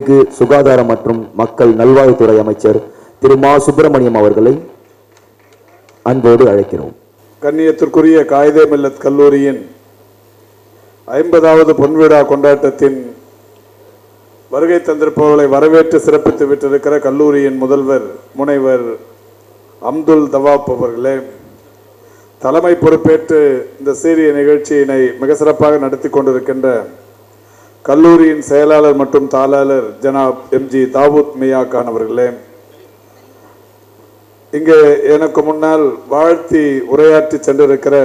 சுகாதாரம் மற்றும் மக்கள் நல்வாழ்வுத்துறை அமைச்சர் திரு மா சுப்பிரமணியம் அவர்களை அன்போடு அழைக்கிறோம். கண்ணியத்திற்குரிய காயிதே மில்லத் கல்லூரியின் 50வது பொன்விழா கொண்டாட்டத்தின் வருகை தந்திருப்பவர்களை வரவேற்று சிறப்பித்து விட்டிருக்கிற கல்லூரியின் முதல்வர் முனைவர் அப்துல் தவாப் அவர்களே, தலைமை பொறுப்பேற்று இந்த சீரிய நிகழ்ச்சியினை மிக சிறப்பாக நடத்தி கொண்டிருக்கின்ற கல்லூரியின் செயலாளர் மற்றும் தாளாளர் ஜனாப் எம்ஜி தாவூத் மியா கான் அவர்களே, இங்கே எனக்கு முன்னால் வாழ்த்தி உரையாற்றி சென்றிருக்கிற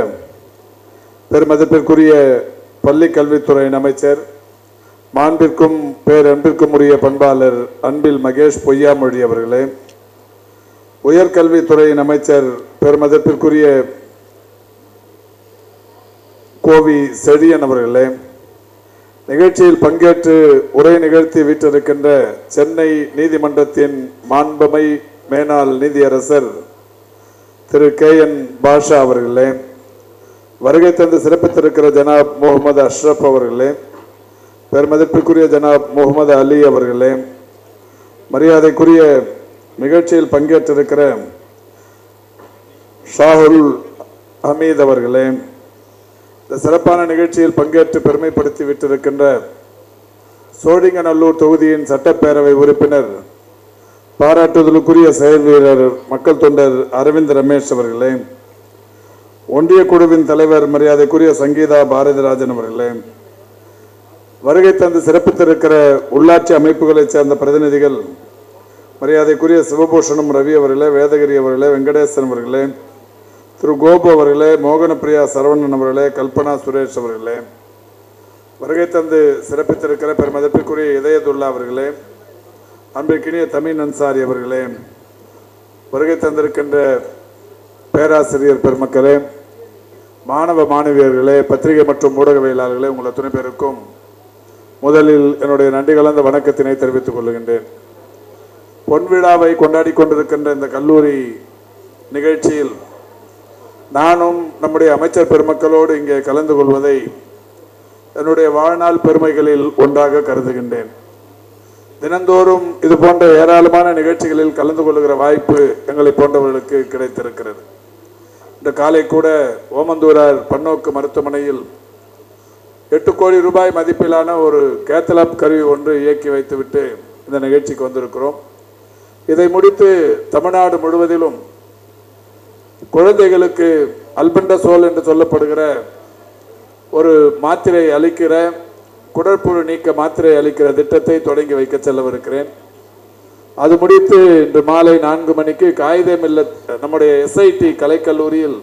பெருமதிப்பிற்குரிய பள்ளி கல்வித்துறையின் அமைச்சர் மாண்பிற்கும் பேரன்பிற்கும் உரிய பண்பாளர் அன்பில் மகேஷ் பொய்யாமொழி அவர்களே, உயர்கல்வித்துறையின் அமைச்சர் பெருமதிப்பிற்குரிய கோவி செழியன் அவர்களே, நிகழ்ச்சியில் பங்கேற்று உரை நிகழ்த்தி வீற்றிருக்கின்ற சென்னை நீதிமன்றத்தின் மாண்புமை மேனாள் நீதியரசர் திரு KN பாஷா அவர்களே, வருகை தந்து சிறப்பித்திருக்கிற ஜனாப் முகமது அஷ்ரப் அவர்களே, பெருமதிப்பிற்குரிய ஜனாப் முகமது அலி அவர்களே, மரியாதைக்குரிய நிகழ்ச்சியில் பங்கேற்றிருக்கிற ஷாஹுல் ஹமீத் அவர்களே, இந்த சிறப்பான நிகழ்ச்சியில் பங்கேற்று பெருமைப்படுத்தி விட்டிருக்கின்ற சோழிங்கநல்லூர் தொகுதியின் சட்டப்பேரவை உறுப்பினர் பாராட்டுதலுக்குரிய செயல் வீரர் மக்கள் தொண்டர் அரவிந்த் ரமேஷ் அவர்களே, ஒன்றிய குழுவின் தலைவர் மரியாதைக்குரிய சங்கீதா பாரதிராஜன் அவர்களே, வருகை தந்து சிறப்பித்திருக்கிற உள்ளாட்சி அமைப்புகளைச் சேர்ந்த பிரதிநிதிகள் மரியாதைக்குரிய சிவபூஷணம் ரவி அவர்களே, வேதகிரி அவர்களே, வெங்கடேசன் அவர்களே, திரு கோபு அவர்களே, மோகனப்பிரியா சரவணன் அவர்களே, கல்பனா சுரேஷ் அவர்களே, வருகை தந்து சிறப்பித்திருக்கிற பெருமதிப்பிற்குரிய இதயதுல்லா அவர்களே, அன்பிற்கினிய தமிழ் அன்சாரி அவர்களே, வருகை தந்திருக்கின்ற பேராசிரியர் பெருமக்களே, மாணவ மாணவியர்களே, பத்திரிகை மற்றும் ஊடகவியலாளர்களே, உங்கள் அத்தனை பேருக்கும் முதலில் என்னுடைய நன்றி கலந்த வணக்கத்தினை தெரிவித்துக் கொள்கின்றேன். பொன்விழாவை கொண்டாடி கொண்டிருக்கின்ற இந்த கல்லூரி நிகழ்ச்சியில் நானும் நம்முடைய அமைச்சர் பெருமக்களோடு இங்கே கலந்து கொள்வதை என்னுடைய வாழ்நாள் பெருமைகளில் ஒன்றாக கருதுகின்றேன். தினந்தோறும் இது போன்ற ஏராளமான நிகழ்ச்சிகளில் கலந்து கொள்கிற வாய்ப்பு எங்களை போன்றவர்களுக்கு கிடைத்திருக்கிறது. இந்த காலை கூட ஓமந்தூரார் பன்னோக்கு மருத்துவமனையில் 8 கோடி ரூபாய் மதிப்பிலான ஒரு கேத்தலாப் கருவி ஒன்று இயக்கி வைத்துவிட்டு இந்த நிகழ்ச்சிக்கு வந்திருக்கிறோம். இதை முடித்து தமிழ்நாடு முழுவதிலும் குழந்தைகளுக்கு அல்பெண்டசோல் என்று சொல்லப்படுகிற ஒரு மாத்திரை அளிக்கிற குடற்புழு நீக்க மாத்திரை அளிக்கிற திட்டத்தை தொடங்கி வைக்க செல்லவிருக்கிறேன். அது முடித்து இன்று மாலை 4 மணிக்கு காயிதே மில்லத் நம்முடைய SIT கலைக்கல்லூரியில்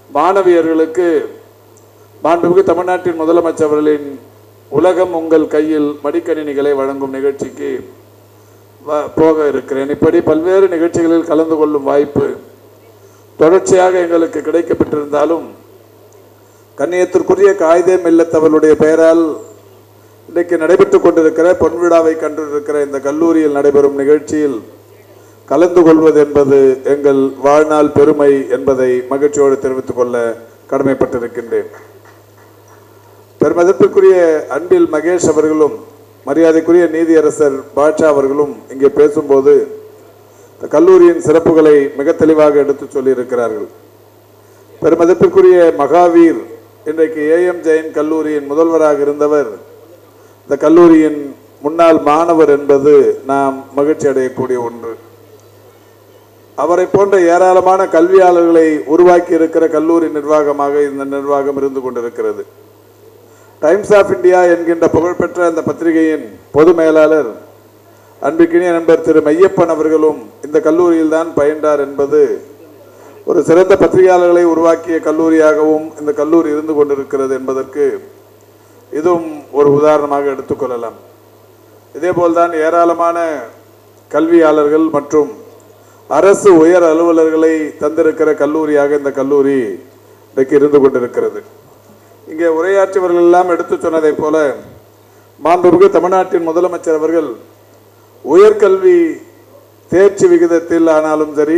மாணவியர்களுக்கு மாண்புமிகு தமிழ்நாட்டின் முதலமைச்சர் அவர்களின் உலகம் உங்கள் கையில் மடிக்கணினிகளை வழங்கும் நிகழ்ச்சிக்கு போக இருக்கிறேன். இப்படி பல்வேறு நிகழ்ச்சிகளில் கலந்து கொள்ளும் வாய்ப்பு தொடர்ச்சியாக எங்களுக்கு கிடைக்கப்பட்டிருந்தாலும் கண்ணியத்திற்குரிய காயிதே மில்லத் அவர்களுடைய பெயரால் இன்றைக்கு நடைபெற்றுக் கொண்டிருக்கிற பொன்விழாவை கண்டிருக்கிற இந்த கல்லூரியில் நடைபெறும் நிகழ்ச்சியில் கலந்து கொள்வது என்பது எங்கள் வாழ்நாள் பெருமை என்பதை மகிழ்ச்சியோடு தெரிவித்துக் கொள்ள கடமைப்பட்டிருக்கின்றேன். பெருமதிப்பிற்குரிய அன்பில் மகேஷ் அவர்களும் மரியாதைக்குரிய நீதியரசர் பாட்ஷா அவர்களும் இங்கே பேசும்போது கல்லூரியின் சிறப்புகளை மிக தெளிவாக எடுத்து சொல்லியிருக்கிறார்கள். பெருமதிப்பிற்குரிய மகாவீர் இன்றைக்கு AM ஜெயின் கல்லூரியின் முதல்வராக இருந்தவர் இந்த கல்லூரியின் முன்னாள் மாணவர் என்பது நாம் மகிழ்ச்சி அடையக்கூடிய ஒன்று. அவரை போன்ற ஏராளமான கல்வியாளர்களை உருவாக்கி இருக்கிற கல்லூரி நிர்வாகமாக இந்த நிர்வாகம் இருந்து கொண்டிருக்கிறது. டைம்ஸ் ஆஃப் இந்தியா என்கின்ற புகழ்பெற்ற அந்த பத்திரிகையின் பொது மேலாளர் அன்பிற்கினிய நண்பர் திரு மையப்பன் அவர்களும் இந்த கல்லூரியில் தான் பயின்றார் என்பது ஒரு சிறந்த பத்திரிகையாளர்களை உருவாக்கிய கல்லூரியாகவும் இந்த கல்லூரி இருந்து கொண்டிருக்கிறது என்பதற்கு இதுவும் ஒரு உதாரணமாக எடுத்துக்கொள்ளலாம். இதேபோல்தான் ஏராளமான கல்வியாளர்கள் மற்றும் அரசு உயர் அலுவலர்களை தந்திருக்கிற கல்லூரியாக இந்த கல்லூரி இன்றைக்கு இருந்து கொண்டிருக்கிறது. இங்கே உரையாற்றியவர்கள் எல்லாம் எடுத்து சொன்னதை போல மாண்புமிகு தமிழ்நாட்டின் முதலமைச்சர் அவர்கள் உயர்கல்வி தேர்ச்சி விகிதத்தில் ஆனாலும் சரி,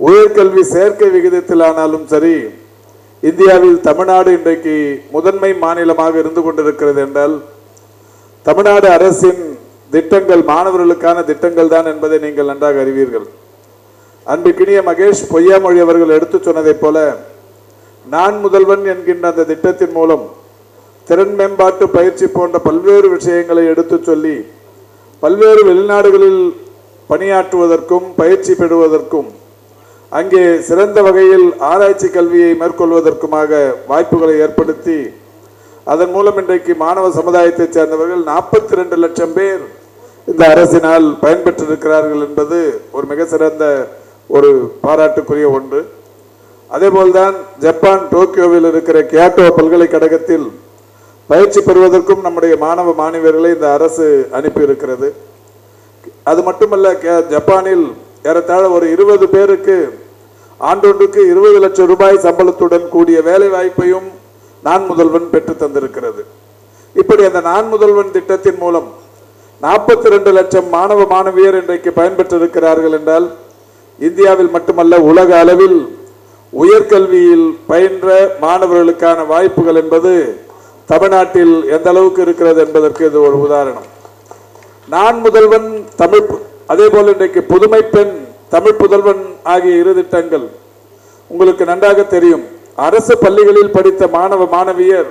உயர்கல்வி சேர்க்கை விகிதத்தில் ஆனாலும் சரி, இந்தியாவில் தமிழ்நாடு இன்றைக்கு முதன்மை மாநிலமாக இருந்து கொண்டிருக்கிறது என்றால் தமிழ்நாடு அரசின் திட்டங்கள் மாணவர்களுக்கான திட்டங்கள் தான் என்பதை நீங்கள் நன்றாக அறிவீர்கள். அன்புக்கினிய மகேஷ் பொய்யாமொழி அவர்கள் எடுத்து சொன்னதைப் போல நான் முதல்வன் என்கின்ற அந்த திட்டத்தின் மூலம் திறன் மேம்பாட்டு பயிற்சி போன்ற பல்வேறு விஷயங்களை எடுத்து சொல்லி பல்வேறு வெளிநாடுகளில் பணியாற்றுவதற்கும் பயிற்சி பெறுவதற்கும் அங்கே சிறந்த வகையில் ஆராய்ச்சி கல்வியை மேற்கொள்வதற்குமாக வாய்ப்புகளை ஏற்படுத்தி அதன் மூலம் இன்றைக்கு மாணவ சமுதாயத்தைச் சேர்ந்தவர்கள் 42 லட்சம் பேர் இந்த அரசினால் பயன்பெற்றிருக்கிறார்கள் என்பது ஒரு மிக சிறந்த ஒரு பாராட்டுக்குரிய ஒன்று. அதேபோல்தான் ஜப்பான் டோக்கியோவில் இருக்கிற கியோட்டோ பல்கலைக்கழகத்தில் பயிற்சி பெறுவதற்கும் நம்முடைய மாணவ மாணவியர்களை இந்த அரசு அனுப்பி இருக்கிறது. அது மட்டுமல்ல, ஜப்பானில் ஏறத்தாழ ஒரு 20 பேருக்கு ஆண்டொன்றுக்கு 20 லட்சம் ரூபாய் சம்பளத்துடன் கூடிய வேலை வாய்ப்பையும் நான் முதல்வன் பெற்று தந்திருக்கிறது. இப்படி அந்த நான் முதல்வன் திட்டத்தின் மூலம் 42 லட்சம் மாணவ மாணவியர் இன்றைக்கு பயன்பெற்றிருக்கிறார்கள் என்றால் இந்தியாவில் மட்டுமல்ல உலக அளவில் உயர்கல்வியில் பயின்ற மாணவர்களுக்கான வாய்ப்புகள் என்பது தமிழ்நாட்டில் எந்த அளவுக்கு இருக்கிறது என்பதற்கு இது ஒரு உதாரணம். நான் முதல்வன் தமிழ், அதே போல இன்றைக்கு புதுமை பெண், தமிழ் புதல்வன் ஆகிய 2 திட்டங்கள் உங்களுக்கு நன்றாக தெரியும். அரசு பள்ளிகளில் படித்த மாணவ மாணவியர்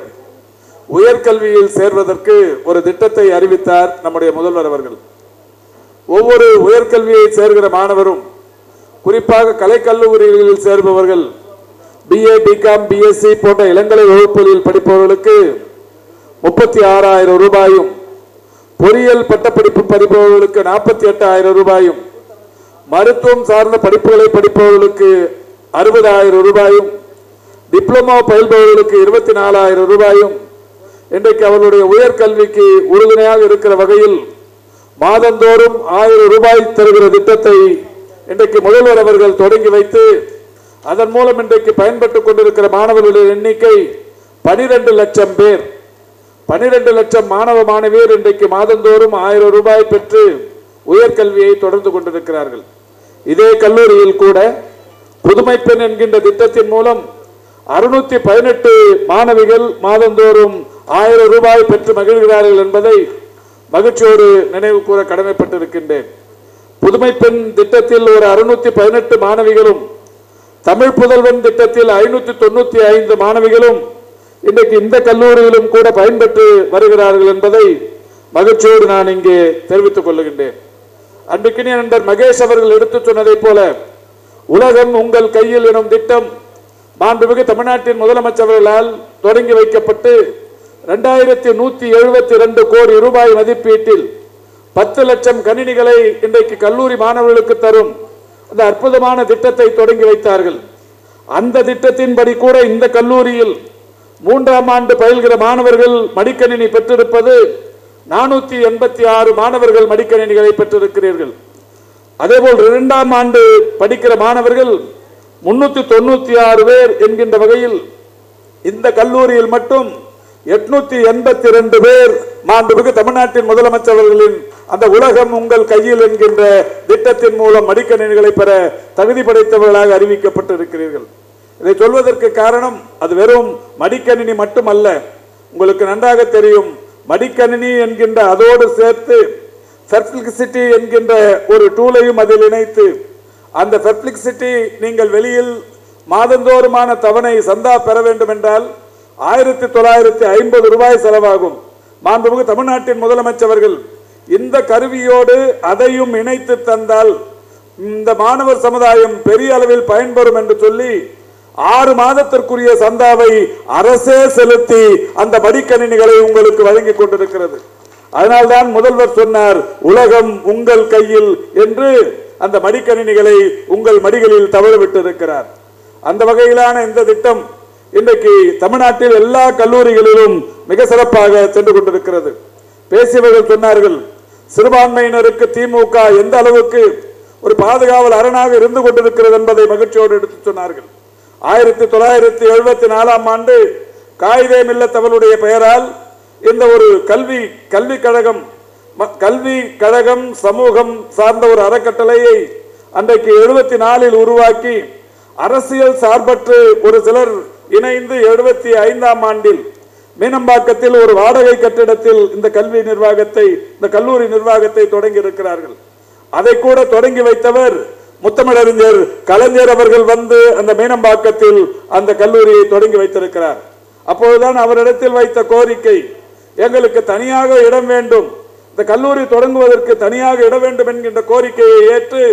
உயர்கல்வியில் சேர்வதற்கு ஒரு திட்டத்தை அறிவித்தார் நம்முடைய முதல்வர் அவர்கள். ஒவ்வொரு உயர்கல்வியை சேர்கிற மாணவரும், குறிப்பாக கலைக்கல்லூரிகளில் சேர்பவர்கள், BA, BCom, BSc போன்ற இளங்கலை வகுப்புகளில் படிப்பவர்களுக்கு 36,000 ரூபாயும், பொறியியல் பட்டப்படிப்பு படிப்பவர்களுக்கு 48,000 ரூபாயும், மருத்துவம் சார்ந்த படிப்புகளை படிப்பவர்களுக்கு 60,000 ரூபாயும், டிப்ளமோ பயில்பவர்களுக்கு 24,000 ரூபாயும், இன்றைக்கு அவர்களுடைய உயர்கல்விக்கு உறுதுணையாக இருக்கிற வகையில் மாதந்தோறும் 1000 ரூபாய் தருகிற திட்டத்தை இன்றைக்கு முதல்வர் அவர்கள் தொடங்கி வைத்து அதன் மூலம் இன்றைக்கு பயன்பட்டுக் கொண்டிருக்கிற மாணவர்களுடைய எண்ணிக்கை 12 லட்சம் பேர். 12 லட்சம் மாணவ மாணவியர் இன்றைக்கு மாதந்தோறும் 1000 ரூபாய் பெற்று உயர்கல்வியை தொடர்ந்து கொண்டிருக்கிறார்கள். இதே கல்லூரியில் கூட புதுமை பெண் என்கின்ற திட்டத்தின் மூலம் 618 மாணவிகள் மாதந்தோறும் 1000 ரூபாய் பெற்று மகிழ்கிறார்கள் என்பதை மகிழ்ச்சியோடு நினைவு கூற கடமைப்பட்டிருக்கின்றேன். புதுமை பெண் திட்டத்தில் ஒரு 618 மாணவிகளும், தமிழ் புதல்வன் திட்டத்தில் 595 மாணவிகளும் இன்றைக்கு இந்த கல்லூரியிலும் கூட பயன்பெற்று வருகிறார்கள் என்பதை மகிழ்ச்சியோடு நான் இங்கே தெரிவித்துக் கொள்ளுகின்றேன். அன்றைக்கினிய நண்பர் மகேஷ் அவர்கள் எடுத்து சொன்னதை போல உலகம் உங்கள் கையில் எனும் திட்டம் மாண்புமிகு தமிழ்நாட்டின் முதலமைச்சர்களால் தொடங்கி வைக்கப்பட்டு 2172 கோடி ரூபாய் மதிப்பீட்டில் 10 லட்சம் கணினிகளை இன்றைக்கு கல்லூரி மாணவர்களுக்கு தரும் அந்த அற்புதமான திட்டத்தை தொடங்கி வைத்தார்கள். அந்த திட்டத்தின்படி கூட இந்த கல்லூரியில் 3ஆம் ஆண்டு பயில்கிற மாணவர்கள் மடிக்கணினி பெற்றிருப்பது 486 மாணவர்கள் மடிக்கணினிகளை பெற்றிருக்கிறீர்கள். அதேபோல் 2ஆம் ஆண்டு படிக்கிற மாணவர்கள் 396 பேர் என்கின்ற வகையில் இந்த கல்லூரியில் மட்டும் 882 பேர் மாண்புமிகு தமிழ்நாட்டின் முதலமைச்சர்களின் அந்த உலகம் உங்கள் கையில் என்கின்ற திட்டத்தின் மூலம் மடிக்கணினிகளை பெற தகுதி படைத்தவர்களாக அறிவிக்கப்பட்டிருக்கிறீர்கள். இதை சொல்வதற்கு காரணம் அது வெறும் மடிக்கணினி மட்டுமல்ல. உங்களுக்கு நன்றாக தெரியும், மடிக்கணினி என்கின்ற அதோடு சேர்த்து பெர்ப்ளெக்சிட்டி என்கின்ற ஒரு டூலையும் அதில் இணைத்து அந்த பெர்ப்ளெக்சிட்டி நீங்கள் வெளியில் மாதந்தோறுமான தவணை சந்தா பெற வேண்டும் என்றால் 1950 ரூபாய் செலவாகும். மாண்புமிகு தமிழ்நாட்டின் முதலமைச்சர்கள் இந்த கருவியோடு அதையும் இணைத்து தந்தால் இந்த மாணவர் சமுதாயம் பெரிய அளவில் பயன்பெறும் என்று சொல்லி 6 மாதத்திற்குரிய சந்தாவை அரசே செலுத்தி அந்த மடிக்கணினிகளை உங்களுக்கு வழங்கிக் கொண்டிருக்கிறது. அதனால்தான் முதல்வர் சொன்னார், உலகம் உங்கள் கையில் என்று அந்த மடிக்கணினிகளை உங்கள் மடிகளில் தவறவிட்டு இருக்கிறார். அந்த வகையிலான இந்த திட்டம் இன்றைக்கு தமிழ்நாட்டில் எல்லா கல்லூரிகளிலும் மிக சிறப்பாக சென்று கொண்டிருக்கிறது. பேசியவர்கள் சொன்னார்கள், சிறுபான்மையினருக்கு திமுக எந்த அளவுக்கு ஒரு பாதுகாவல் அரணாக இருந்து கொண்டிருக்கிறது என்பதை மகிழ்ச்சியோடு எடுத்து சொன்னார்கள். 1974ஆம் ஆண்டு காயிதே மில்லத் அவர்களுடைய பெயரால் இந்த ஒரு கல்வி கழகம் சமூகம் சார்ந்த ஒரு அறக்கட்டளையை அன்றைக்கு 74இல் உருவாக்கி அரசியல் சார்பற்று ஒரு சிலர் இணைந்து 75ஆம் ஆண்டில் மீனம்பாக்கத்தில் ஒரு வாடகை கட்டிடத்தில் இந்த கல்லூரி நிர்வாகத்தை தொடங்கி இருக்கிறார்கள். அதை கூட தொடங்கி வைத்தவர் முத்தமிழறிஞர் கலைஞர் அவர்கள் வந்து அந்த மீனம்பாக்கத்தில் அந்த கல்லூரியை தொடங்கி வைத்திருக்கிறார். அப்போதுதான் அவரிடத்தில் வைத்த கோரிக்கை, எங்களுக்கு தனியாக இடம் வேண்டும், இந்த கல்லூரி தொடங்குவதற்கு தனியாக இடம் வேண்டும் என்கின்ற கோரிக்கையை ஏற்று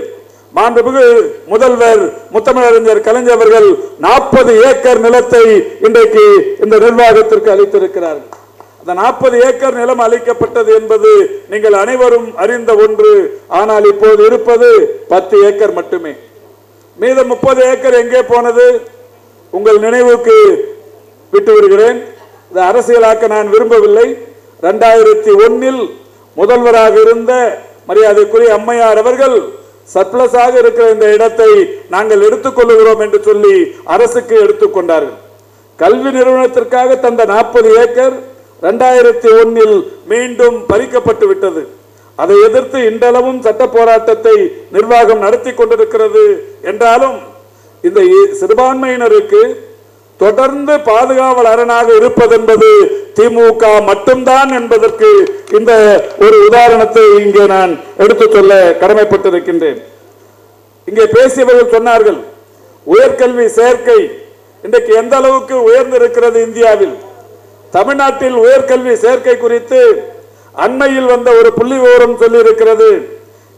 மாண்புமிகு முதல்வர் முத்தமிழறிஞர் கலைஞர் அவர்கள் 40 ஏக்கர் நிலத்தை இன்றைக்கு இந்த நிர்வாகத்திற்கு அளித்திருக்கிறார்கள். அந்த 40 ஏக்கர் நிலம் அளிக்கப்பட்டது என்பது நீங்கள் அனைவரும் அறிந்த ஒன்று. ஆனால் இப்போது இருப்பது 10 ஏக்கர் மட்டுமே. மீதம் 30 ஏக்கர் எங்கே போனது? உங்கள் நினைவுக்கு விட்டு வருகிறேன். இந்த அரசியலாக்க நான் விரும்பவில்லை. 2001 முதல்வராக இருந்த மரியாதைக்குரிய அம்மையார் அவர்கள் சர்ப்ளஸாக இருக்கிற இந்த இடத்தை நாங்கள் எடுத்துக்கொள்ளுகிறோம் என்று சொல்லி அரசுக்கு எடுத்துக்கொண்டார்கள். கல்வி நிறுவனத்திற்காக தந்த 40 ஏக்கர் 2001 மீண்டும் பறிக்கப்பட்டு விட்டது. அதை எதிர்த்து இன்றளவும் சட்ட போராட்டத்தை நிர்வாகம் நடத்தி கொண்டிருக்கிறது. என்றாலும் இந்த சிறுபான்மையினருக்கு தொடர்ந்து பாதுகாவல் அரணாக இருப்பது என்பது திமுக மட்டும்தான் என்பதற்கு இந்த ஒரு உதாரணத்தை இங்கே நான் எடுத்துச் சொல்ல கடமைப்பட்டிருக்கின்றேன். இங்கே பேசியவர்கள் சொன்னார்கள், உயர்கல்வி சேர்க்கை இன்றைக்கு எந்த அளவுக்கு உயர்ந்திருக்கிறது இந்தியாவில். தமிழ்நாட்டில் உயர்கல்வி சேர்க்கை குறித்து அண்மையில் வந்த ஒரு புள்ளி விவரம் சொல்லி இருக்கிறது.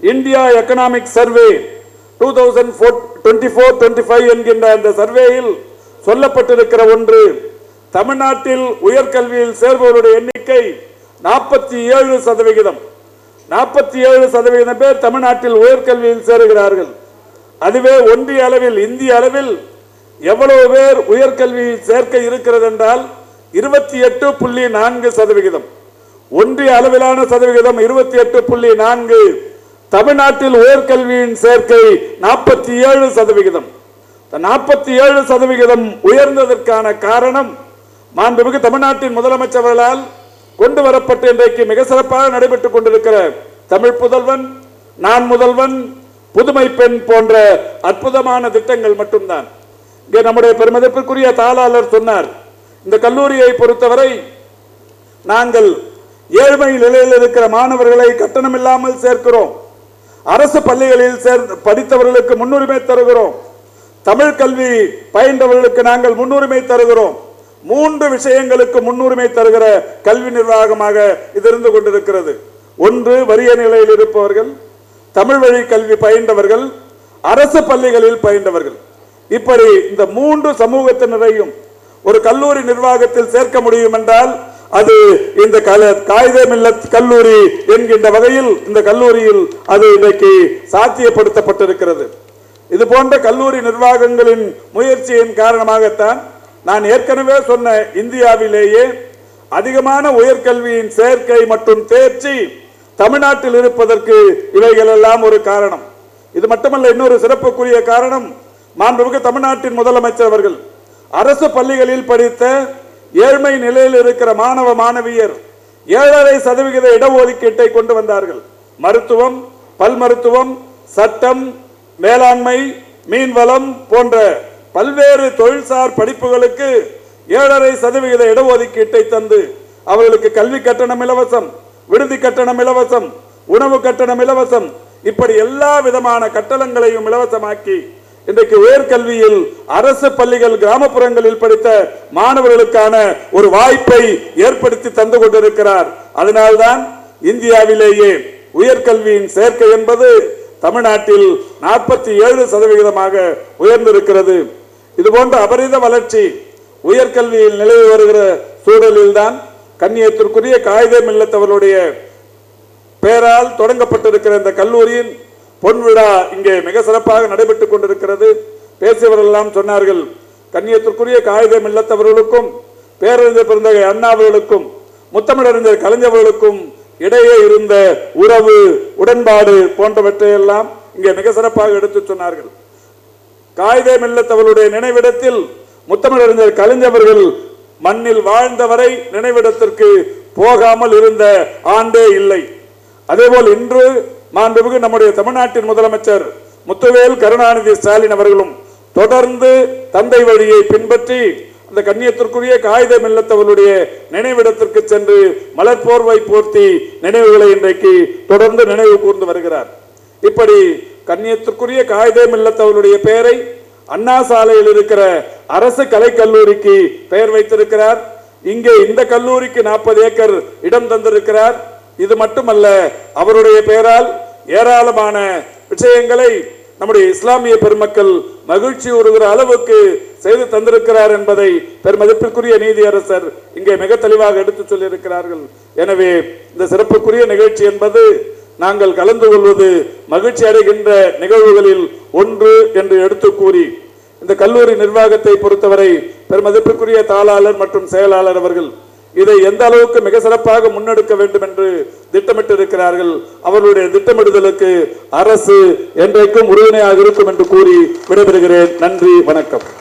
இந்தியா எக்கனாமிக் சர்வே 2024-25 என்கின்ற அந்த சர்வேயில் சொல்லப்பட்டிருக்கிற ஒன்று, தமிழ்நாட்டில் உயர்கல்வியில் சேர்பவருடைய எண்ணிக்கை 47%. 47% பேர் தமிழ்நாட்டில் உயர்கல்வியில் சேருகிறார்கள். அதுவே ஒன்றிய அளவில், இந்திய அளவில் எவ்வளவு பேர் உயர்கல்வியில் சேர்க்கை இருக்கிறது என்றால் 28.4%. ஒன்றிய அளவிலான சதவிகிதம் 28.4. தமிழ்நாட்டில் உயர்கல்வியின் சேர்க்கை 47%. 47% உயர்ந்ததற்கான காரணம் மாண்புமிகு தமிழ்நாட்டின் முதலமைச்சர்களால் கொண்டு வரப்பட்டு இன்றைக்கு மிக சிறப்பாக நடைபெற்றுக் கொண்டிருக்கிற தமிழ் புதல்வன், நான் முதல்வன், புதுமை பெண் போன்ற அற்புதமான திட்டங்கள் மட்டும்தான். இங்கே நம்முடைய பெருமதிப்பிற்குரிய தாளாளர் சொன்னார், இந்த கல்லூரியை பொறுத்தவரை நாங்கள் ஏழ்மை நிலையில் இருக்கிற மாணவர்களை கட்டணம் இல்லாமல் சேர்க்கிறோம். அரசு பள்ளிகளில் படித்தவர்களுக்கு முன்னுரிமை தருகிறோம். தமிழ் கல்வி பயின்றவர்களுக்கு நாங்கள் முன்னுரிமை தருகிறோம். 3 விஷயங்களுக்கு முன்னுரிமை தருகிற கல்வி நிர்வாகமாக இது இருந்து கொண்டிருக்கிறது. ஒன்று, வறிய நிலையில் இருப்பவர்கள், தமிழ் வழி கல்வி பயின்றவர்கள், அரசு பள்ளிகளில் பயின்றவர்கள். இப்படி இந்த 3 சமூகத்தினரையும் ஒரு கல்லூரி நிர்வாகத்தில் சேர்க்க முடியும் என்றால் அது இந்த காயிதே மில்லத் கல்லூரி என்கின்ற வகையில் இந்த கல்லூரியில் அது இன்றைக்கு சாத்தியப்படுத்தப்பட்டிருக்கிறது. இது போன்ற கல்லூரி நிர்வாகங்களின் முயற்சியின் காரணமாகத்தான் நான் ஏற்கனவே சொன்ன இந்தியாவிலேயே அதிகமான உயர்கல்வியின் சேர்க்கை மற்றும் தேர்ச்சி தமிழ்நாட்டில் இருப்பதற்கு இவைகள் எல்லாம் ஒரு காரணம். இது மட்டுமல்ல, இன்னொரு சிறப்புக்குரிய காரணம், மாண்புமிகு தமிழ்நாட்டின் முதலமைச்சர் அவர்கள் அரசு பள்ளிகளில் படித்த ஏழ்மை நிலையில் இருக்கிற மாணவ மாணவியர் 7.5% இடஒதுக்கீட்டை கொண்டு வந்தார்கள். மருத்துவம், பல் மருத்துவம், சட்டம், மேலாண்மை, மீன்வளம் போன்ற பல்வேறு தொழில்சார் படிப்புகளுக்கு 7.5% இடஒதுக்கீட்டை தந்து அவர்களுக்கு கல்வி கட்டணம் இலவசம், விடுதி கட்டணம் இலவசம், உணவு கட்டணம் இலவசம், இப்படி எல்லா விதமான கட்டணங்களையும் இலவசமாக்கி இன்றைக்கு உயர்கல்வியில் அரசு பள்ளிகள் கிராமப்புறங்களில் படித்த மாணவர்களுக்கான ஒரு வாய்ப்பை ஏற்படுத்தி தந்து கொண்டிருக்கிறார். அதனால்தான் இந்தியாவிலேயே உயர்கல்வியின் சேர்க்கை என்பது தமிழ்நாட்டில் 47% உயர்ந்திருக்கிறது. இது போன்ற அபரித வளர்ச்சி உயர்கல்வியில் நிலவி வருகிற சூழலில் தான் கண்ணியத்திற்குரிய காயிதே மில்லத் அவர்களுடைய பெயரால் தொடங்கப்பட்டிருக்கிற இந்த கல்லூரியின் பொன்விழா இங்கே மிக சிறப்பாக நடைபெற்றுக் கொண்டிருக்கிறது. பேசியவர்கள் எல்லாம் சொன்னார்கள், கண்ணியத்திற்குரிய காயிதே மில்லத் அவர்களுக்கும் பேரறிஞர் பெருந்தகை அண்ணா அவர்களுக்கும் முத்தமிழறிஞர் கலைஞர் அவர்களுக்கும் இடையே இருந்த உறவு, உடன்பாடு போன்றவற்றை எல்லாம் இங்கே மிக சிறப்பாக எடுத்து சொன்னார்கள். காயிதே மில்லத் அவர்களுடைய நினைவிடத்தில் முத்தமிழறிஞர் கலைஞர் அவர்கள் மண்ணில் வாழ்ந்தவரை நினைவிடத்திற்கு போகாமல் இருந்த ஆண்டே இல்லை. அதேபோல் இன்று மாண்புமிகு நம்முடைய தமிழ்நாட்டின் முதலமைச்சர் முத்துவேல் கருணாநிதி ஸ்டாலின் அவர்களும் தொடர்ந்து தந்தை வழியை பின்பற்றி அந்த கண்ணியத்திற்குரிய காயிதே மில்லத் அவர்களுடைய நினைவிடத்திற்கு சென்று மலர் போர்வை போர்த்தி நினைவுகளை இன்றைக்கு தொடர்ந்து நினைவு கூர்ந்து வருகிறார். இப்படி கண்ணியத்திற்குரிய காயிதே மில்லத் அவர்களுடைய பெயரை அண்ணா சாலையில் இருக்கிற அரசு கலைக்கல்லூரிக்கு பெயர் வைத்திருக்கிறார். இங்கே இந்த கல்லூரிக்கு 40 ஏக்கர் இடம் தந்திருக்கிறார். இது மட்டுமல்ல, அவருடைய பெயரால் ஏராளமான விஷயங்களை நம்முடைய இஸ்லாமிய பெருமக்கள் மகிழ்ச்சி உறுகிற அளவுக்கு செய்து தந்திருக்கிறார் என்பதை பெருமதிப்பிற்குரிய நீதியரசர் இங்கே மிக தெளிவாக எடுத்து சொல்லியிருக்கிறார்கள். எனவே இந்த சிறப்புக்குரிய நிகழ்ச்சி என்பது நாங்கள் கலந்து கொள்வது மகிழ்ச்சி அடைகின்ற நிகழ்வுகளில் ஒன்று என்று எடுத்து கூறி, இந்த கல்லூரி நிர்வாகத்தை பொறுத்தவரை பெருமதிப்பிற்குரிய தாளாளர் மற்றும் செயலாளர் அவர்கள் இதை எந்த அளவுக்கு மிக சிறப்பாக முன்னெடுக்க வேண்டும் என்று திட்டமிட்டு இருக்கிறார்கள். அவர்களுடைய திட்டமிடுதலுக்கு அரசு என்றைக்கும் உறுதுணையாக இருக்கும் என்று கூறி விடைபெறுகிறேன். நன்றி, வணக்கம்.